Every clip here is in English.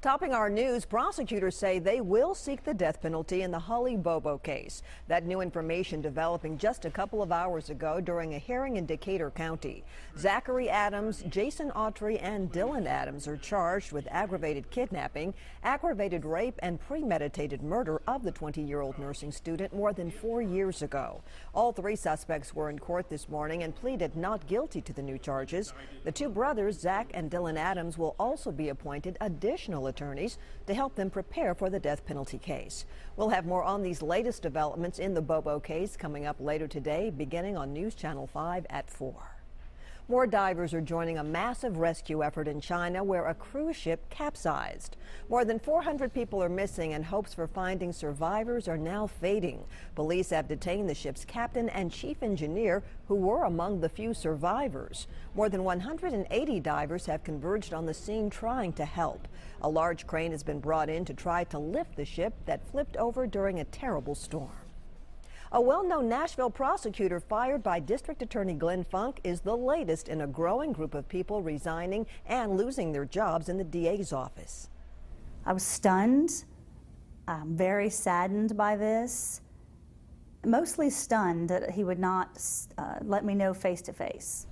Topping our news, prosecutors say they will seek the death penalty in the Holly Bobo case. That new information developing just a couple of hours ago during a hearing in Decatur County. Zachary Adams, Jason Autry, and Dylan Adams are charged with aggravated kidnapping, aggravated rape, and premeditated murder of the 20-year-old nursing student more than 4 years ago. All three suspects were in court this morning and pleaded not guilty to the new charges. The two brothers, Zach and Dylan Adams, will also be appointed additional attorneys to help them prepare for the death penalty case. We'll have more on these latest developments in the Bobo case coming up later today, beginning on News Channel 5 at 4. More divers are joining a massive rescue effort in China where a cruise ship capsized. More than 400 people are missing and hopes for finding survivors are now fading. Police have detained the ship's captain and chief engineer, who were among the few survivors. More than 180 divers have converged on the scene trying to help. A large crane has been brought in to try to lift the ship that flipped over during a terrible storm. A well-known Nashville prosecutor fired by District Attorney Glenn Funk is the latest in a growing group of people resigning and losing their jobs in the DA's office. I was stunned. I'm very saddened by this. Mostly stunned that he would not let me know face to face.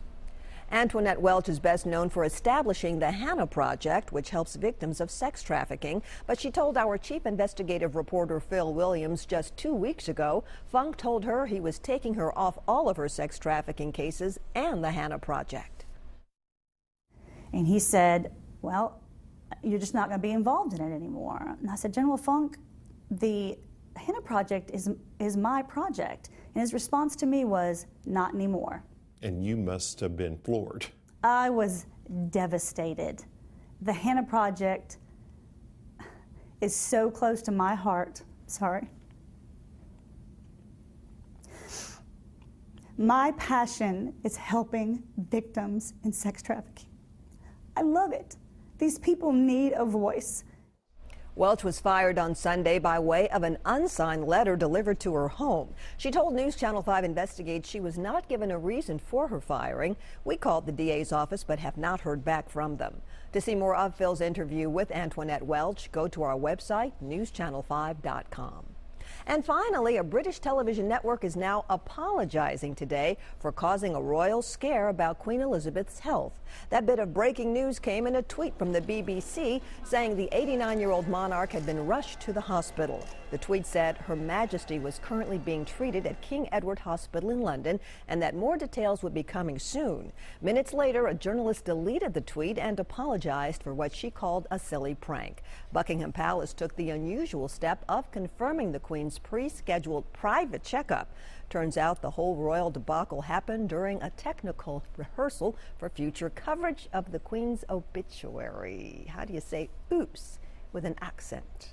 Antoinette Welch is best known for establishing the Hannah Project, which helps victims of sex trafficking. But she told our chief investigative reporter Phil Williams just 2 weeks ago, Funk told her he was taking her off all of her sex trafficking cases and the Hannah Project. And he said, well, you're just not going to be involved in it anymore. And I said, General Funk, the Hannah Project is my project. And his response to me was, not anymore. And you must have been floored. I was devastated. The Hannah Project is so close to my heart. Sorry. My passion is helping victims in sex trafficking. I love it. These people need a voice. Welch was fired on Sunday by way of an unsigned letter delivered to her home. She told News Channel 5 Investigates she was not given a reason for her firing. We called the DA's office but have not heard back from them. To see more of Phil's interview with Antoinette Welch, go to our website, newschannel5.com. And finally, a British television network is now apologizing today for causing a royal scare about Queen Elizabeth's health. That bit of breaking news came in a tweet from the BBC saying the 89-year-old monarch had been rushed to the hospital. The tweet said Her Majesty was currently being treated at King Edward Hospital in London and that more details would be coming soon. Minutes later, a journalist deleted the tweet and apologized for what she called a silly prank. Buckingham Palace took the unusual step of confirming the Queen's pre-scheduled private checkup. Turns out the whole royal debacle happened during a technical rehearsal for future coverage of the Queen's obituary. How do you say oops with an accent?